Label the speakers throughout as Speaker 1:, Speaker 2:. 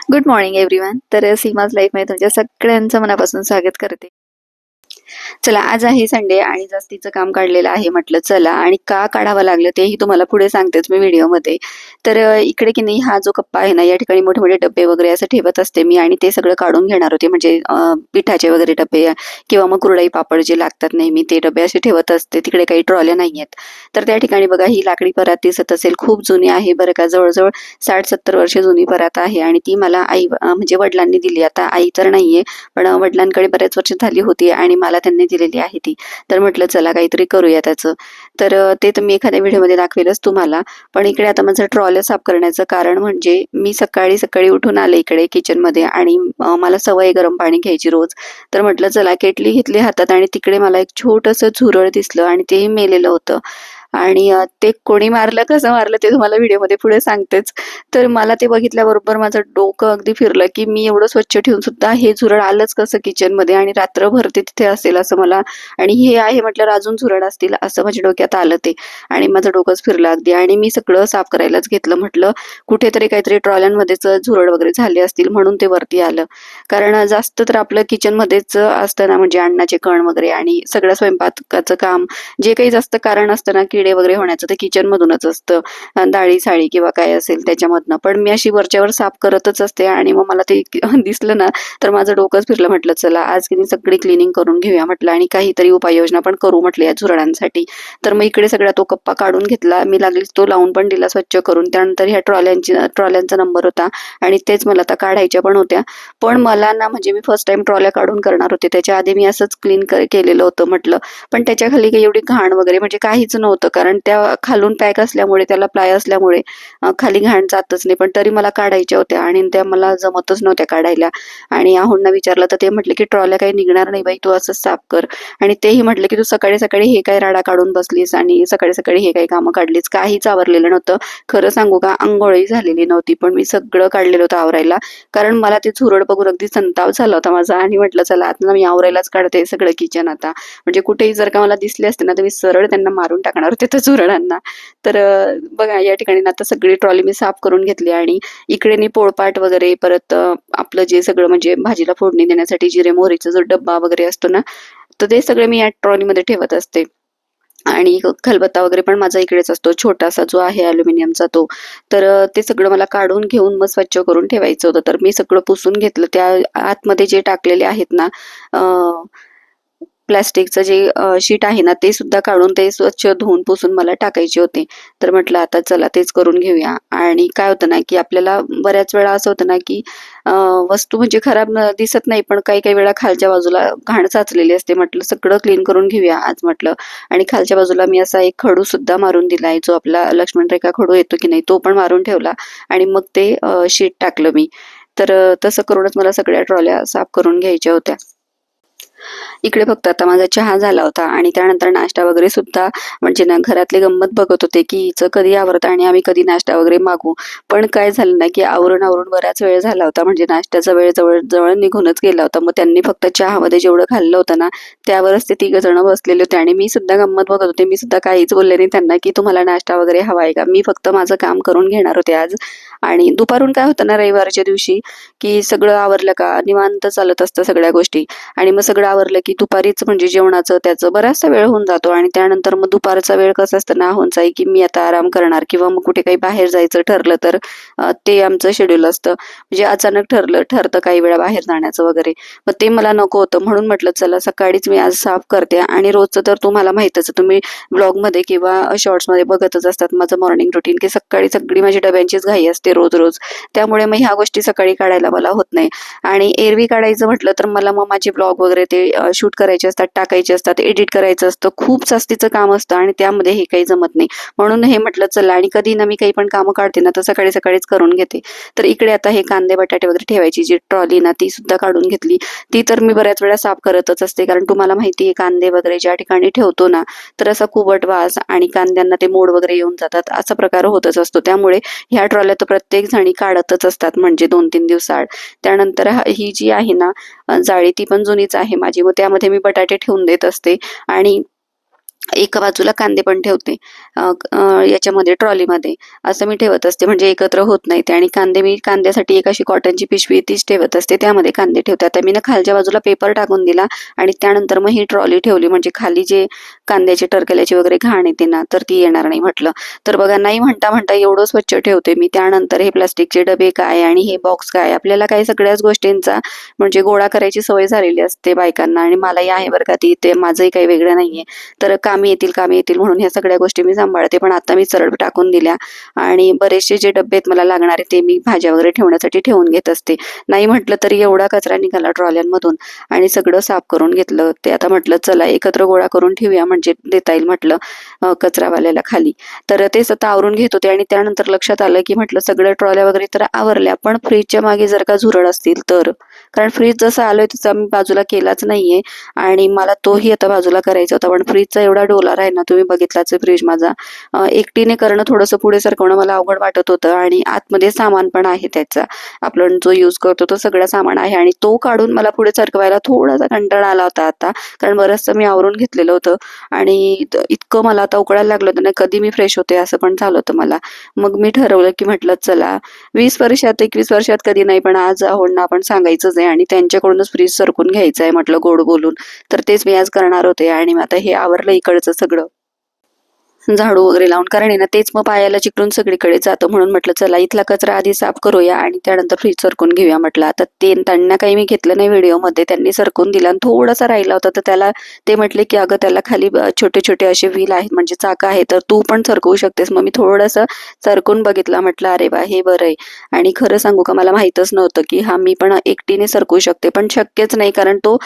Speaker 1: Good morning everyone. तर सीमाज लाईफमध्ये तुमच्या सगळ्यांचं मनापासून स्वागत करते. चला, आज आहे संडे आणि जास्तीचं काम काढलेलं आहे. म्हटलं चला, आणि का काढावं लागलं तेही तुम्हाला पुढे सांगतेच मी व्हिडिओमध्ये. तर इकडे की नाही, हा जो कप्पा आहे ना, या ठिकाणी मोठे मोठे डब्बे वगैरे असं ठेवत असते मी, आणि ते सगळं काढून घेणार होते. म्हणजे पिठाचे वगैरे डब्बे किंवा मग कुरडई पापड जे लागतात नेहमी, ते डबे असे ठेवत असते. तिकडे काही ट्रॉल्या नाही आहेत. तर त्या ठिकाणी बघा, ही लाकडी परात दिसत असेल, खूप जुनी आहे बरं का. जवळजवळ 60-70 वर्ष जुनी परात आहे, आणि ती मला आई म्हणजे वडिलांनी दिली. आता आई तर नाहीये, पण वडिलांकडे बऱ्याच वर्ष झाली होती आणि मला त्यांनी दिलेली आहे ती. तर म्हटलं चला, काहीतरी करूया त्याचं. तर ते तर मी एखाद्या व्हिडिओमध्ये दाखवेलच तुम्हाला. पण इकडे आता माझं ट्रॉल्या साफ करण्याचं कारण म्हणजे मी सकाळी सकाळी उठून आले इकडे किचनमध्ये, आणि मला सवय आहे गरम पाणी घ्यायची रोज. तर म्हटलं चला, केटली घेतली हातात, आणि तिकडे मला एक छोटंसं झुरळ दिसलं, आणि तेही मेलेलं होतं. आणि ते कोणी मारलं, कसं मारलं, ते तुम्हाला व्हिडिओमध्ये पुढे सांगतेच. तर मला ते बघितल्याबरोबर माझं डोकं अगदी फिरलं, की मी एवढं स्वच्छ ठेवून सुद्धा हे झुरळ आलंच कसं किचनमध्ये, आणि रात्रभर ते तिथे असेल असं मला. आणि हे आहे म्हटल्यावर अजून झुरळ असतील असं माझ्या डोक्यात आलं ते. आणि माझं डोकंच फिरलं अगदी, आणि मी सगळं साफ करायलाच घेतलं. म्हटलं कुठेतरी काहीतरी ट्रॉल्यांमध्येच झुरळ वगैरे झाले असतील, म्हणून ते वरती आलं. कारण जास्त तर आपलं किचनमध्येच असतं ना, म्हणजे अन्नाचे कण वगैरे आणि सगळं स्वयंपाकाचं काम, जे काही जास्त कारण असतं ना किडे वगैरे होण्याचं, ते किचन मधूनच असतं. डाळी साळी किंवा काय असेल त्याच्यामधनं. पण मी अशी वरच्यावर साफ करतच असते, आणि मग मला ते दिसलं ना, तर माझं डोकंच फिरलं. म्हटलं चला, आज की सगळी क्लिनिंग करून घेऊया म्हटलं, आणि काहीतरी उपाययोजना पण करू म्हटलं या झुरळांसाठी. तर मग इकडे सगळा तो कप्पा काढून घेतला मी, लागली तो लावून पण दिला स्वच्छ करून. त्यानंतर ह्या ट्रॉल्यांचा नंबर होता, आणि तेच मला आता काढायच्या पण होत्या. पण मला ना, म्हणजे मी फर्स्ट टाइम ट्रॉल्या काढून करणार होते. त्याच्या आधी मी असंच क्लीन केलेलं होतं म्हटलं. पण त्याच्या खाली काही एवढी घाण वगैरे म्हणजे काहीच नव्हतं, कारण त्या खालून पॅक असल्यामुळे, त्याला प्लाय असल्यामुळे खाली घाण जातच नाही. पण तरी मला काढायच्या होत्या, आणि त्या मला जमतच नव्हत्या काढायला. आणि आहोंना विचारलं तर ते म्हटले की ट्रॉल्या काही निघणार नाही बाई, तू असंच साफ कर. आणि तेही म्हटले की तू सकाळी सकाळी हे काय राडा काढून बसलीस, आणि सकाळी सकाळी हे काही कामं काढलीस. काहीच आवरलेलं नव्हतं. खरं सांगू का, अंघोळही झालेली नव्हती, पण मी सगळं काढलेलं होतं आवरायला. कारण मला ते झुरळ बघून अगदी संताप झाला होता माझा, आणि म्हटलं चला, आता मी आवरायलाच काढते सगळं किचन आता. म्हणजे कुठेही जर का मला दिसले असते ना, तर मी सरळ त्यांना मारून टाकणार होते त्या झुरळांना. तर बघा, या ठिकाणी ना आता सगळी ट्रॉली मी साफ करून घेतली, आणि इकडे मी पोळपाट वगैरे, परत आपलं जे सगळं म्हणजे भाजीला फोडणी देण्यासाठी जिरे मोहरीचा जो डब्बा वगैरे असतो ना, तर ते सगळे मी या ट्रॉलीमध्ये ठेवत असते. आणि खलबत्ता वगैरे पण माझा इकडेच असतो, छोटासा जो आहे अल्युमिनियमचा तो. तर ते सगळं मला काढून घेऊन मग स्वच्छ करून ठेवायचं होतं. तर मी सगळं पुसून घेतलं. त्या आतमध्ये जे टाकलेले आहेत ना प्लास्टिकचं जे शीट आहे ना, ते सुद्धा काढून ते स्वच्छ धुवून पुसून मला टाकायचे होते. तर म्हटलं आता चला, तेच करून घेऊया. आणि काय होतं ना, की आपल्याला बऱ्याच वेळा असं होतं ना, की वस्तू म्हणजे खराब दिसत नाही, पण काही काही वेळा खालच्या बाजूला घाण साचलेली असते. म्हटलं सगळं क्लीन करून घेऊया आज म्हटलं. आणि खालच्या बाजूला मी असा एक खडू सुद्धा मारून दिलाय, जो आपला लक्ष्मण रेखा खडू येतो की नाही, तो पण मारून ठेवला. आणि मग ते शीट टाकलं मी. तर तसं करूनच मला सगळ्या ट्रॉल्या साफ करून घ्यायच्या होत्या. इकडे फक्त आता माझा चहा झाला होता, आणि त्यानंतर नाश्ता वगैरे सुद्धा, म्हणजे ना, घरातले गंमत बघत होते की हिचं कधी आवरतं आणि आम्ही कधी नाश्ता वगैरे मागू. पण काय झालं ना, की आवरून आवरून बराच वेळ झाला होता, म्हणजे नाश्त्याचा वेळ जवळ जवळ निघूनच गेला होता. मग त्यांनी फक्त चहामध्ये जेवढं खाल्लं होतं ना, त्यावरच ते 3 जण बसलेले होते, आणि मी सुद्धा गंमत बघत होते. मी सुद्धा काहीच बोलले नाही त्यांना की तुम्हाला नाश्ता वगैरे हवा आहे का. मी फक्त माझं काम करून घेणार होते आज. आणि दुपारून काय होतं ना, रविवारच्या दिवशी, की सगळं आवरलं का निवांत चालत असतं सगळ्या गोष्टी. आणि मग सगळं आवरलं की दुपारीच म्हणजे जेवणाचं त्याचं बराचसा वेळ होऊन जातो, आणि त्यानंतर मग दुपारचा वेळ कसा असतं ना होऊन की मी आता आराम करणार, किंवा मग कुठे काही बाहेर जायचं ठरलं तर ते आमचं शेड्यूल असतं. म्हणजे अचानक ठरतं काही वेळा बाहेर जाण्याचं वगैरे. मग ते मला नको होतं, म्हणून म्हटलं चला, सकाळीच मी आज साफ करते. आणि रोजचं तर तुम्हाला माहितच आहे, तुम्ही ब्लॉगमध्ये किंवा शॉर्ट्समध्ये बघतच असतात माझं मॉर्निंग रुटीन, की सकाळी सगळी माझी डब्यांचीच घाई असते रोज रोज. त्यामुळे मग ह्या गोष्टी सकाळी काढायला मला होत नाही. आणि एरवी काढायचं म्हटलं तर मला मग माझे ब्लॉग वगैरे ते शूट करायचे असतात, टाकायचे असतात, एडिट करायचं असतं, खूप जास्तीचं काम असतं, आणि त्यामध्ये हे काही जमत नाही. म्हणून हे म्हटलं चला, आणि कधी ना मी काही पण कामं काढते ना, तर सकाळी सकाळीच करून घेते. तर इकडे आता हे कांदे बटाटे वगैरे ठेवायची जी ट्रॉली ना, ती सुद्धा काढून घेतली. ती तर मी बऱ्याच वेळा साफ करतच असते, कारण तुम्हाला माहिती आहे, कांदे वगैरे ज्या ठिकाणी ठेवतो ना, तर असा कुबट वास आणि कांद्यांना ते मोड वगैरे येऊन जातात, असा प्रकार होतच असतो. त्यामुळे ह्या ट्रॉल्या तर प्रत्येक जणी काढतच असतात, म्हणजे 2-3 दिवसाआड. त्यानंतर ही जी आहे ना जाळी, ती पण जुनीच आहे माझी, मग त्यामध्ये मी बटाटे ठेवून देत असते. आणि एका बाजूला कांदे पण ठेवते याच्यामध्ये ट्रॉलीमध्ये. असं मी ठेवत असते म्हणजे एकत्र होत नाही ते. आणि कांदे मी कांद्यासाठी एक अशी कॉटनची पिशवी तीच ठेवत असते, त्यामध्ये कांदे ठेवते. आता मी ना खालच्या बाजूला पेपर टाकून दिला आणि त्यानंतर मग ही ट्रॉली ठेवली, म्हणजे खाली जे कांद्याची टरकल्याची वगैरे घाण येते ना तर ती येणार नाही म्हटलं. तर बघा, नाही म्हणता म्हणता एवढं स्वच्छ ठेवते मी. त्यानंतर हे प्लास्टिकचे डबे काय आणि हे बॉक्स काय, आपल्याला काही सगळ्याच गोष्टींचा म्हणजे गोळा करायची सवय झालेली असते बायकांना, आणि मलाही आहे बरं का ती. ते माझंही काही वेगळं नाहीये. तर कामी येतील म्हणून ह्या सगळ्या गोष्टी मी सांभाळते. पण आता मी सरळ टाकून दिल्या आणि बरेचसे जे डबे आहेत मला लागणारे ते मी भाज्या वगैरे ठेवण्यासाठी ठेवून घेत असते. नाही म्हटलं तरी एवढा कचरा निघाला ट्रॉल्यांमधून आणि सगळं साफ करून घेतलं. ते आता म्हटलं चला एकत्र गोळा करून ठेवूया, म्हणजे देता येईल म्हटलं कचरावाल्याला खाली. तर तेच आता आवरून घेत होते आणि त्यानंतर लक्षात आलं की म्हटलं सगळ्या ट्रॉल्या वगैरे तर आवरल्या, पण फ्रीजच्या मागे जर का झुरळ असतील तर. कारण फ्रीज जसं आलोय तसं मी बाजूला केलाच नाहीये आणि मला तोही आता बाजूला करायचा होता. पण फ्रीजचा एवढा डोलार आहे ना, तुम्ही बघितलाच फ्रीज माझा. एकटीने करणं थोडंसं पुढे सरकवणं मला अवघड वाटत होतं आणि आतमध्ये सामान पण आहे त्याचा, आपण जो यूज करतो तो सगळं सामान आहे आणि तो काढून मला पुढे सरकवायला थोडासा कंटाळा आला होता आता. कारण बरंचसं मी आवरून घेतलेलं होतं आणि इतकं मला आता उकळायला लागलं होतं ना, कधी मी फ्रेश होते असं पण झालं होतं मला. मग मी ठरवलं की म्हटलं चला 20 वर्षात 21 वर्षात कधी नाही, पण आज आहोंना आपण सांगायचंच आहे आणि त्यांच्याकडूनच फ्रीज सरकून घ्यायचं आहे म्हटलं गोड बोलून. तर तेच मी आज करणार होते आणि आता हे आवरलं इकडचं सगळं झाडू वगैरे लावून. कारण आहे ना तेच मग पायाला चिकटून सगळीकडे जातं, म्हणून म्हटलं चला इथला कचरा आधी साफ करूया आणि त्यानंतर फ्रीज सरकून घेऊया म्हटलं. आता ते त्यांना काही मी घेतलं नाही व्हिडिओमध्ये, त्यांनी सरकून दिला आणि थोडासा राहिला होता तर त्याला ते म्हटले की अगं त्याला खाली छोटे छोटे असे व्हील आहेत म्हणजे चाका आहे, तर तू पण सरकवू शकतेस. मग मी थोडंसं सरकून बघितलं, म्हटलं अरे बा हे बरं आहे. आणि खरं सांगू का, मला माहीतच नव्हतं की हा मी पण एकटीने सरकवू शकते, पण शक्यच नाही कारण तो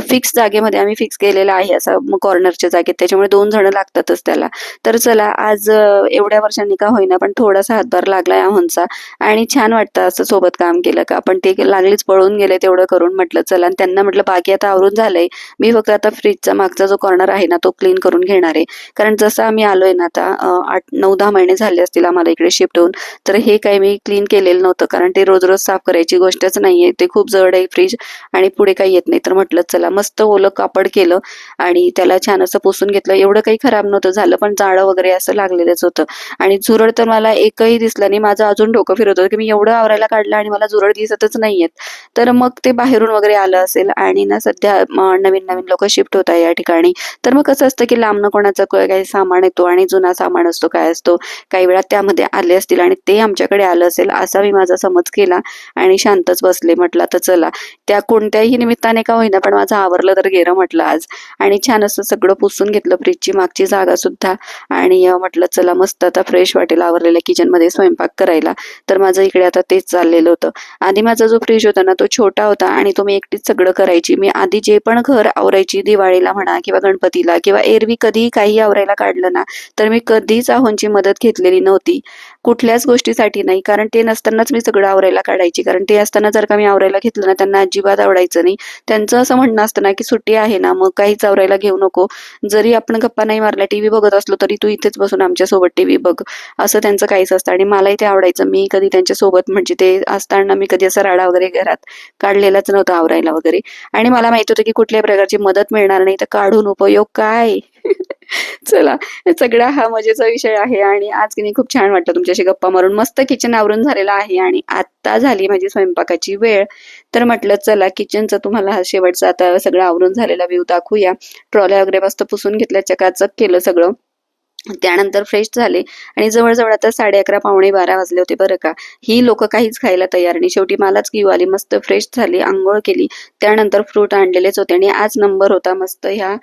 Speaker 1: फिक्स जागेमध्ये आम्ही फिक्स केलेला आहे असा कॉर्नरच्या जागेत, त्याच्यामुळे 2 जण लागतातच त्याला. तर चला आज एवढ्या वर्षांनी का होईना पण थोडासा हातभार लागलाय आहोंचा आणि छान वाटतं असं सोबत काम केलं का. पण ते लागलीच पळून गेले तेवढं करून. म्हटलं चला, आणि त्यांना म्हटलं बाकी आता आवरून झालंय, मी फक्त आता फ्रीजचा मागचा जो कॉर्नर आहे ना तो क्लीन करून घेणार आहे. कारण जसं आम्ही आलोय ना आता 8-9-10 महिने झाले असतील आम्हाला इकडे शिफ्ट होऊन, तर हे काही मी क्लीन केलेलं नव्हतं कारण ते रोज रोज साफ करायची गोष्टच नाहीये, ते खूप जड आहे फ्रीज आणि पुढे काही येत नाही. तर म्हटलं चला मस्त ओलं कापड केलं आणि त्याला छान असं पुसून घेतलं. एवढं काही खराब नव्हतं झालं, पण जाळं वगैरे असं लागलेलंच होतं आणि झुरळ तर मला एकही दिसलं नाही. माझं अजून डोकं फिरत होतं की मी एवढं आवरायला काढलं आणि मला झुरळ दिसतच नाहीयेत. तर मग ते बाहेरून वगैरे आलं असेल आणि ना सध्या नवीन नवीन लोक शिफ्ट होत आहे या ठिकाणी. तर मग कसं असतं की लांबनं कोणाचं काही सामान येतो आणि जुना सामान असतो काय असतो, काही वेळा त्यामध्ये आले असतील आणि ते आमच्याकडे आलं असेल असा मी माझा समज केला आणि शांतच बसले. म्हटलं तर चला त्या कोणत्याही निमित्ताने का होईना पण माझं आवरलं तर गेलं म्हटलं आज. आणि छान असं सगळं पुसून घेतलं फ्रीजची मागची जागा सुद्धा आणि म्हटलं चला मस्त आता फ्रेश वाटेल आवरलेल्या किचनमध्ये स्वयंपाक करायला. तर माझं इकडे आता तेच चाललेलं होतं. आधी माझा जो फ्रीज होता ना तो छोटा होता आणि तो मी एकटीच सगळं करायची. मी आधी जे पण घर आवरायची दिवाळीला म्हणा किंवा गणपतीला किंवा एरवी कधीही काही आवरायला काढलं ना तर मी कधीच आहोंची मदत घेतलेली नव्हती कुठल्याच गोष्टीसाठी नाही. कारण ते नसतानाच मी सगळं आवरायला काढायची, कारण ते असताना जर का मी आवरायला घेतलं ना त्यांना अजिबात आवडायचं नाही. त्यांचं असं म्हणणं असतं ना की सुट्टी आहे ना मग काहीच आवरायला घेऊ नको, जरी आपण गप्पा नाही मारल्या टीव्ही बघत असलो तरी तू इथेच बसून आमच्यासोबत टीव्ही बघ, असं त्यांचं काहीच असतं. आणि मलाही ते आवडायचं. मी कधी त्यांच्यासोबत म्हणजे ते असताना मी कधी असा राडा वगैरे घरात काढलेलाच नव्हता आवरायला वगैरे. आणि मला माहित होतं की कुठल्याही प्रकारची मदत मिळणार नाही तर काढून उपयोग काय. चला, सगळा हा मजेचा विषय आहे आणि आज की नाही खूप छान वाटतं तुमच्याशी गप्पा मारून. मस्त किचन आवरून झालेलं आहे आणि आता झाली माझी स्वयंपाकाची वेळ. तर म्हटलं चला किचनचा तुम्हाला हा शेवटचा आता सगळं आवरून झालेला व्ह्यू दाखवूया. ट्रॉल्या वगैरे मस्त पुसून घेतल्या, चकाचक केलं सगळं. त्यानंतर फ्रेश झाले आणि जवळजवळ आता 11:30 पावणे 12 वाजले होते बरं का. ही लोक काहीच खायला तयार नाही. शेवटी मलाच घेऊ आली. मस्त फ्रेश झाली, आंघोळ केली, त्यानंतर फ्रूट आणलेलेच होते आणि आज नंबर होता मस्त ह्या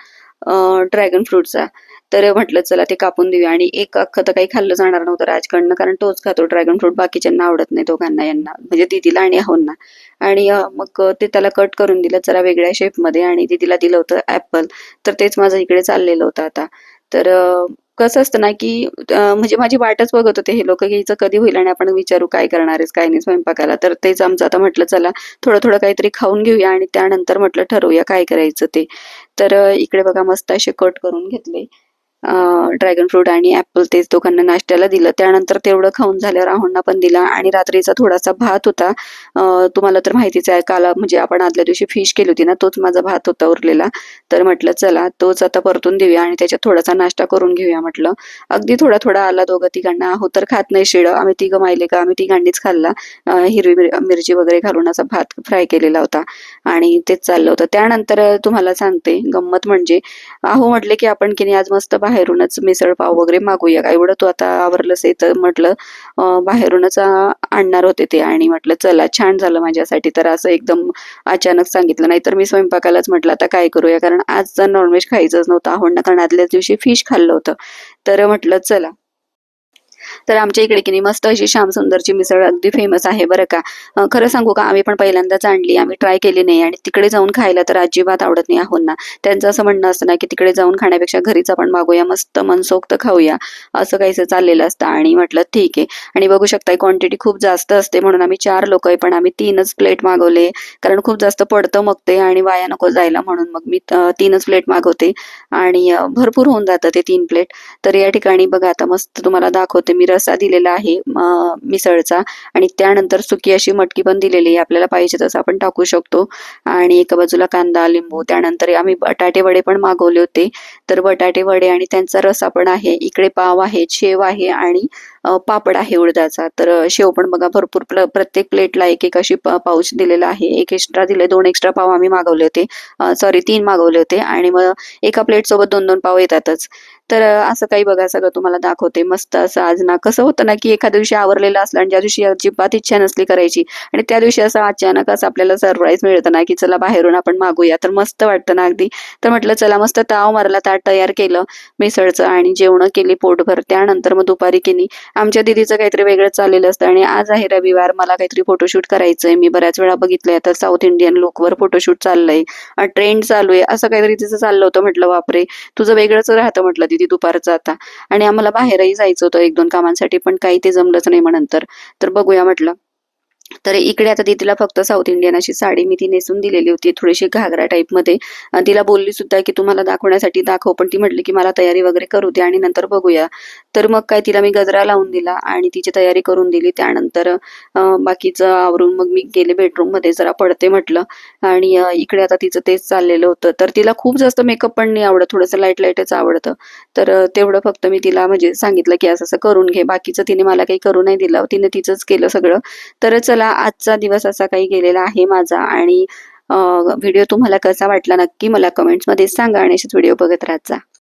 Speaker 1: ड्रॅगन फ्रूटचा. तर म्हटलं चला ते कापून देऊया आणि एक अख्खं तर काही खाल्लं जाणार नव्हतं राजकडनं, कारण तोच खातो ड्रॅगन फ्रूट, बाकीच्यांना आवडत नाही दोघांना, यांना म्हणजे दीदीला आणि आहोंना. आणि मग ते त्याला कट करून दिलं जरा वेगळ्या शेपमध्ये आणि दीदीला दिलं होतं ऍपल. तर तेच माझं इकडे चाललेलं होतं आता. तर कसं असतं ना की म्हणजे माझी वाटच बघत होते हे लोक, घ्यायचं कधी होईल आणि आपण विचारू काय करणार आहेस काय नाही स्वयंपाकाला. तर तेच आमचं आता म्हटलं चला थोडं थोडं काहीतरी खाऊन घेऊया आणि त्यानंतर म्हटलं ठरवूया काय करायचं ते. तर इकडे बघा मस्त असे कट करून घेतले ड्रॅगन फ्रूट आणि ॲपल तेच दोघांना नाश्त्याला दिलं. त्यानंतर तेवढं खाऊन झाल्यावर राहुलना पण दिला आणि रात्रीचा थोडासा भात होता. तुम्हाला तर माहितीच आहे, काल म्हणजे आपण आदल्या दिवशी फिश केली होती ना, तोच माझा भात होता उरलेला. तर म्हटलं चला तोच आता परतून देऊया आणि त्याच्यात थोडासा नाश्ता करून घेऊया म्हटलं. अगदी थोडा थोडा आला दोघं तिघांना. आहो तर खात नाही शिळं. आम्ही तिघं मायले का आम्ही तिघांनीच खाल्ला. हिरवी मिरची वगैरे घालून असा भात फ्राय केलेला होता आणि तेच चाललं होतं. त्यानंतर तुम्हाला सांगते गंमत म्हणजे, अहो म्हटले की आपण की नाही आज मस्त बाहेरूनच मिसळ पाव वगैरे मागूया का, एवढं तू आता आवरलंच आहे तर म्हटलं बाहेरूनच आणणार होते ते. आणि म्हटलं चला छान झालं माझ्यासाठी. तर असं एकदम अचानक सांगितलं, नाहीतर मी स्वयंपाकालाच म्हटलं आता काय करूया, कारण आज तर नॉनव्हेज खायचंच नव्हतं आहोंना, कारण आदल्याच दिवशी फिश खाल्लं होतं. तर म्हटलं चला. तर आमच्या इकडे की नाही मस्त अशी श्यामसुंदरची मिसळ अगदी फेमस आहे बरं का. खरं सांगू का, आम्ही पण पहिल्यांदाच आणली, आम्ही ट्राय केली नाही आणि तिकडे जाऊन खायला तर अजिबात आवडत नाही आहोंना. त्यांचं असं म्हणणं असतं ना की तिकडे जाऊन खाण्यापेक्षा घरीच आपण मागूया, मस्त मनसोक्त खाऊया, असं काहीसं चाललेलं असतं. आणि म्हटलं ठीक आहे. आणि बघू शकता क्वांटिटी खूप जास्त असते, म्हणून आम्ही 4 लोक आहे पण आम्ही 3च प्लेट मागवले, कारण खूप जास्त पडतं मग ते आणि वाया नको जायला, म्हणून मग मी 3च प्लेट मागवते आणि भरपूर होऊन जातं ते 3 प्लेट. तर या ठिकाणी बघा आता मस्त तुम्हाला दाखवते मी, रस्सा दिलेला आहे मिसळचा आणि त्यानंतर सुकी अशी मटकी पण दिलेली आहे, आपल्याला पाहिजे तसं आपण टाकू शकतो. आणि एका बाजूला कांदा लिंबू. त्यानंतर आम्ही बटाटे वडे पण मागवले होते, तर बटाटे वडे आणि त्यांचा रस्सा पण आहे. इकडे पाव आहे, शेव आहे आणि पापड आहे उडदाचा. तर शेव पण बघा भरपूर, प्रत्येक प्लेटला एक एक अशी पाऊच दिलेला आहे. एक एक्स्ट्रा दिले, 2 एक्स्ट्रा पाव आम्ही मागवले होते, सॉरी 3 मागवले होते आणि मग एका प्लेट सोबत 2-2 पाव येतातच. तर असं काही बघा सगळं तुम्हाला दाखवते. मस्त असं आज ना कसं होतं ना की एखाद्या दिवशी आवरलेलं असलं आणि ज्या दिवशी अजिबात इच्छा नसली करायची आणि त्या दिवशी असं अचानक असं आपल्याला सरप्राईज मिळतं ना की चला बाहेरून आपण मागूया, तर मस्त वाटतं ना अगदी. तर म्हटलं चला मस्त ताव मारला, ताट तयार केलं मिसळचं आणि जेवणं केली पोटभर. त्यानंतर मग दुपारी की नाही आमच्या दीदीचं काहीतरी वेगळंच चाललेलं असतं आणि आज आहे रविवार, मला काहीतरी फोटोशूट करायचंय. मी बऱ्याच वेळा बघितलंय आता साऊथ इंडियन लुकवर फोटोशूट चाललंय, ट्रेंड चालू आहे, असं काहीतरी तिचं चाललं होतं. म्हटलं बापरे, तुझं वेगळंच राहतं म्हटलं दीदी दुपारचं आता. आणि आम्हाला बाहेरही जायचं होतं 1-2 कामांसाठी, पण काही ते जमलंच नाही मग नंतर. तर बघूया म्हटलं. तर इकडे आता दीदीला फक्त साऊथ इंडियन अशी साडी मी ती नेसून दिलेली होती, थोडीशी घागरा टाईपमध्ये. तिला बोलली सुद्धा की तुम्हाला दाखवण्यासाठी दाखव, पण ती म्हटली की मला तयारी वगैरे करू दे आणि नंतर बघूया. तर मग काय तिला मी गजरा लावून दिला आणि तिची तयारी करून दिली. त्यानंतर बाकीचं आवरून मग मी गेले बेडरूममध्ये, जरा पडते म्हटलं. आणि इकडे आता तिचं तेच चाललेलं होतं. तर तिला खूप जास्त मेकअप पण नाही आवडत, थोडंसं लाईट लाईटच आवडतं. तर तेवढं फक्त मी तिला म्हणजे सांगितलं की असं असं करून घे, बाकीचं तिने मला काही करू नाही दिलं, तिने तिचंच केलं सगळं. तर चला आजचा दिवस असा काही गेलेला आहे माझा. आणि व्हिडिओ तुम्हाला कसा वाटला नक्की मला कमेंट्समध्ये सांगा आणि असेच व्हिडिओ बघत राहत जा.